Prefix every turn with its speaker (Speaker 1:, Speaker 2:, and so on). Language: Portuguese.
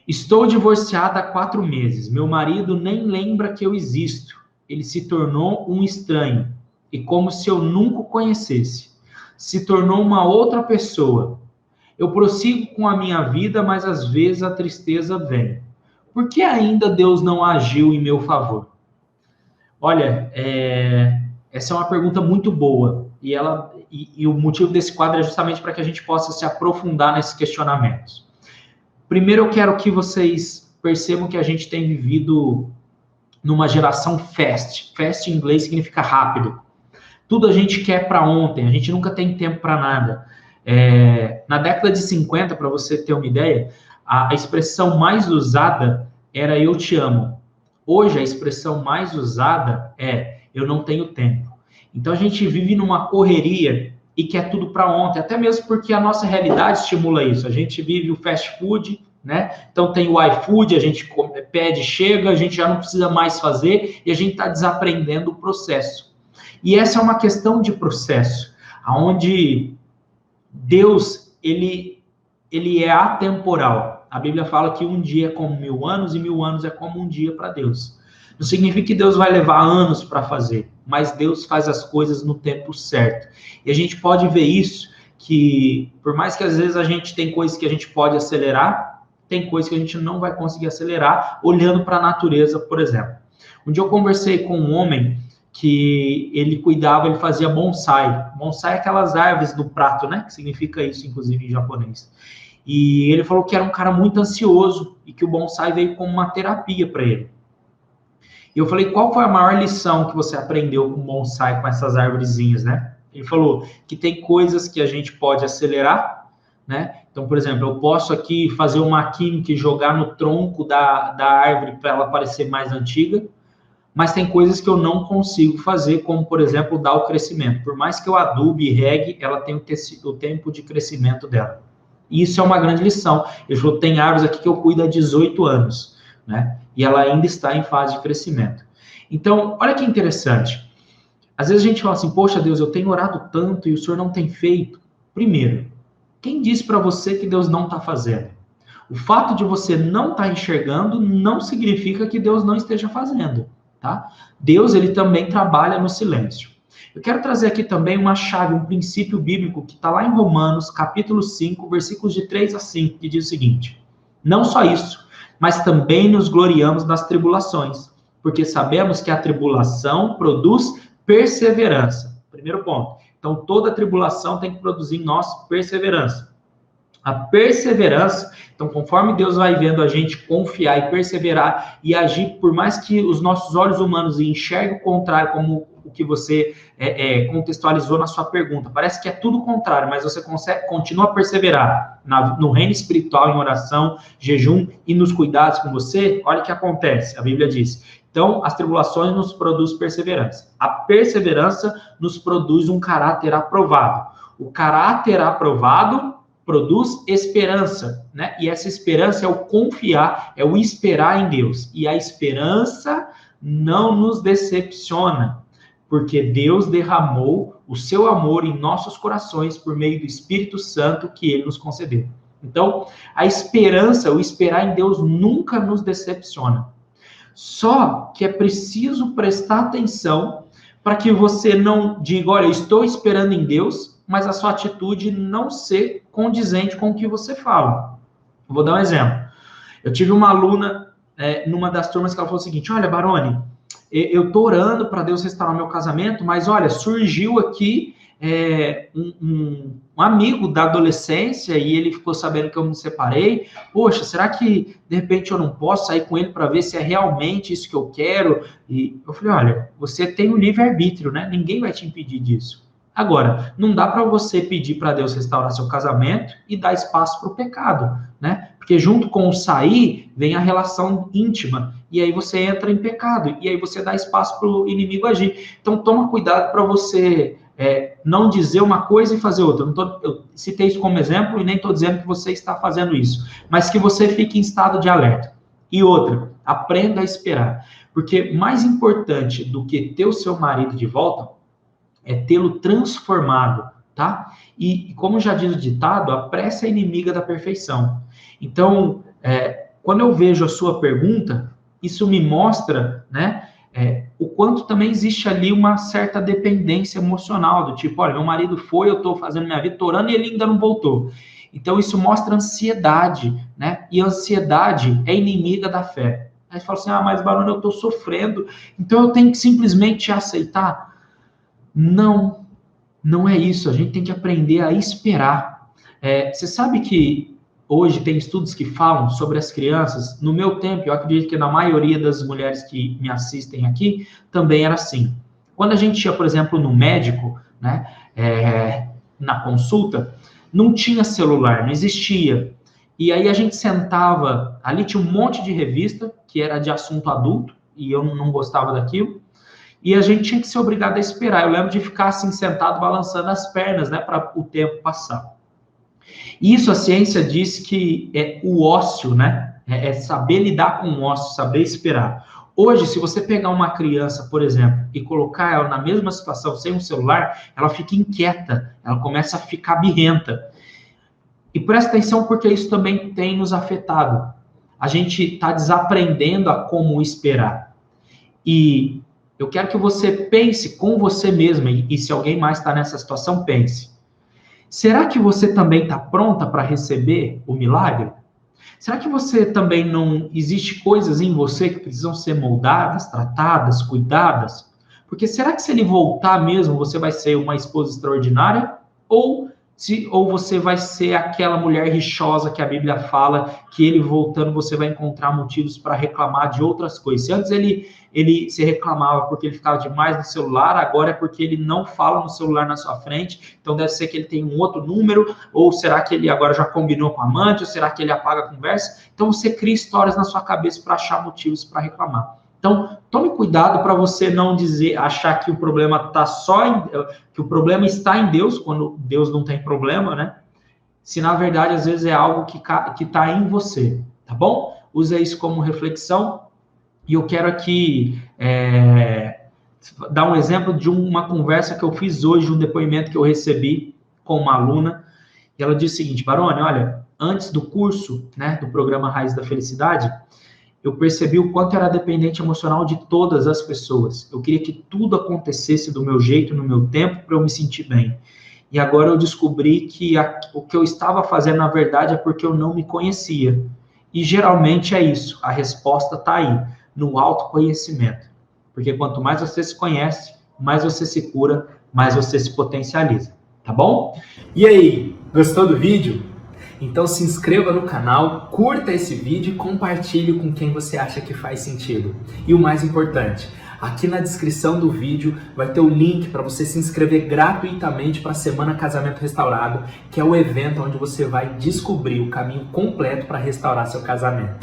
Speaker 1: Estou divorciada há 4 meses. Meu marido nem lembra que eu existo. Ele se tornou um estranho e como se eu nunca o conhecesse. Se tornou uma outra pessoa. Eu prossigo com a minha vida, mas às vezes a tristeza vem. Por que ainda Deus não agiu em meu favor? Olha, essa é uma pergunta muito boa. E o motivo desse quadro é justamente para que a gente possa se aprofundar nesses questionamentos. Primeiro, eu quero que vocês percebam que a gente tem vivido numa geração fast. Fast em inglês significa rápido. Tudo a gente quer para ontem, a gente nunca tem tempo para nada. Na década de 50, para você ter uma ideia, a expressão mais usada era eu te amo. Hoje, a expressão mais usada é eu não tenho tempo. Então, a gente vive numa correria e quer tudo para ontem, até mesmo porque a nossa realidade estimula isso. A gente vive o fast food, né? Então, tem o iFood, a gente pede, chega, a gente já não precisa mais fazer e a gente está desaprendendo o processo. E essa é uma questão de processo, onde Deus, ele é atemporal. A Bíblia fala que um dia é como 1000 anos e 1000 anos é como um dia para Deus. Não significa que Deus vai levar anos para fazer, mas Deus faz as coisas no tempo certo. E a gente pode ver isso, que por mais que às vezes a gente tem coisas que a gente pode acelerar, tem coisas que a gente não vai conseguir acelerar, olhando para a natureza, por exemplo. Um dia eu conversei com um homem que ele fazia bonsai. Bonsai é aquelas árvores do prato, né? Que significa isso, inclusive, em japonês. E ele falou que era um cara muito ansioso e que o bonsai veio como uma terapia para ele. E eu falei, qual foi a maior lição que você aprendeu com bonsai, com essas árvorezinhas, né? Ele falou que tem coisas que a gente pode acelerar, né? Então, por exemplo, eu posso aqui fazer uma química e jogar no tronco da árvore para ela parecer mais antiga, mas tem coisas que eu não consigo fazer, como, por exemplo, dar o crescimento. Por mais que eu adube e regue, ela tem o tempo de crescimento dela. E isso é uma grande lição. Eu falou, tem árvores aqui que eu cuido há 18 anos, né? E ela ainda está em fase de crescimento. Então, olha que interessante. Às vezes a gente fala assim, poxa, Deus, eu tenho orado tanto e o Senhor não tem feito. Primeiro, quem disse para você que Deus não está fazendo? O fato de você não estar enxergando não significa que Deus não esteja fazendo. Tá? Deus, ele também trabalha no silêncio. Eu quero trazer aqui também uma chave, um princípio bíblico que está lá em Romanos, capítulo 5, versículos de 3 a 5, que diz o seguinte: não só isso, mas também nos gloriamos nas tribulações, porque sabemos que a tribulação produz perseverança. Primeiro ponto. Então, toda tribulação tem que produzir em nós perseverança. A perseverança, então, conforme Deus vai vendo a gente confiar e perseverar e agir, por mais que os nossos olhos humanos enxerguem o contrário, como o que você contextualizou na sua pergunta, parece que é tudo o contrário, mas você continua a perseverar no reino espiritual, em oração, jejum e nos cuidados com você, olha o que acontece, a Bíblia diz. Então, as tribulações nos produzem perseverança. A perseverança nos produz um caráter aprovado. O caráter aprovado produz esperança, né? E essa esperança é o confiar, é o esperar em Deus. E a esperança não nos decepciona, porque Deus derramou o seu amor em nossos corações por meio do Espírito Santo que ele nos concedeu. Então, a esperança, o esperar em Deus nunca nos decepciona. Só que é preciso prestar atenção para que você não diga, olha, eu estou esperando em Deus, mas a sua atitude não ser condizente com o que você fala. Eu vou dar um exemplo. Eu tive uma aluna, numa das turmas, que ela falou o seguinte, olha, Baroni, eu estou orando para Deus restaurar meu casamento, mas olha, surgiu aqui um amigo da adolescência e ele ficou sabendo que eu me separei. Poxa, será que de repente eu não posso sair com ele para ver se é realmente isso que eu quero? E eu falei, olha, você tem o livre-arbítrio, né? Ninguém vai te impedir disso. Agora, não dá para você pedir para Deus restaurar seu casamento e dar espaço para o pecado, né? Porque junto com o sair, vem a relação íntima, e aí você entra em pecado, e aí você dá espaço para o inimigo agir. Então, toma cuidado para você não dizer uma coisa e fazer outra. Eu citei isso como exemplo, e nem estou dizendo que você está fazendo isso, mas que você fique em estado de alerta. E outra, aprenda a esperar, porque mais importante do que ter o seu marido de volta, é tê-lo transformado, tá? E como já diz o ditado, a pressa é inimiga da perfeição. Então, quando eu vejo a sua pergunta, isso me mostra, né, o quanto também existe ali uma certa dependência emocional, do tipo, olha, meu marido foi, eu estou fazendo minha vida, estou orando e ele ainda não voltou. Então, isso mostra ansiedade, né? E a ansiedade é inimiga da fé. Aí você fala assim, mas Barone, eu estou sofrendo, então eu tenho que simplesmente aceitar? Não, não é isso. A gente tem que aprender a esperar. Você sabe que hoje tem estudos que falam sobre as crianças. No meu tempo, eu acredito que na maioria das mulheres que me assistem aqui, também era assim. Quando a gente ia, por exemplo, no médico, né, na consulta, não tinha celular, não existia. E aí a gente sentava, ali tinha um monte de revista, que era de assunto adulto, e eu não gostava daquilo, e a gente tinha que ser obrigado a esperar. Eu lembro de ficar assim, sentado, balançando as pernas, né, para o tempo passar. Isso a ciência diz que é o ócio, né, é saber lidar com o ócio, saber esperar. Hoje, se você pegar uma criança, por exemplo, e colocar ela na mesma situação, sem um celular, ela fica inquieta, ela começa a ficar birrenta. E presta atenção porque isso também tem nos afetado. A gente está desaprendendo a como esperar. E eu quero que você pense com você mesmo, e se alguém mais está nessa situação, pense. Será que você também está pronta para receber o milagre? Será que você também não... Existe coisas em você que precisam ser moldadas, tratadas, cuidadas? Porque será que se ele voltar mesmo, você vai ser uma esposa extraordinária? Ou você vai ser aquela mulher rixosa que a Bíblia fala, que ele voltando você vai encontrar motivos para reclamar de outras coisas? Se antes ele se reclamava porque ele ficava demais no celular, agora é porque ele não fala no celular na sua frente, então deve ser que ele tem um outro número, ou será que ele agora já combinou com a amante, ou será que ele apaga a conversa? Então você cria histórias na sua cabeça para achar motivos para reclamar. Então, tome cuidado para você não achar que o problema que o problema está em Deus, quando Deus não tem problema, né? Se na verdade, às vezes, é algo que está em você, tá bom? Usa isso como reflexão. E eu quero aqui dar um exemplo de uma conversa que eu fiz hoje, um depoimento que eu recebi com uma aluna. E ela disse o seguinte: Barone, olha, antes do curso, né, do programa Raiz da Felicidade, eu percebi o quanto era dependente emocional de todas as pessoas. Eu queria que tudo acontecesse do meu jeito, no meu tempo, para eu me sentir bem. E agora eu descobri que o que eu estava fazendo, na verdade, é porque eu não me conhecia. E geralmente é isso. A resposta está aí, no autoconhecimento. Porque quanto mais você se conhece, mais você se cura, mais você se potencializa. Tá bom? E aí, gostou do vídeo? Então se inscreva no canal, curta esse vídeo e compartilhe com quem você acha que faz sentido. E o mais importante, aqui na descrição do vídeo vai ter o link para você se inscrever gratuitamente para a Semana Casamento Restaurado, que é o evento onde você vai descobrir o caminho completo para restaurar seu casamento.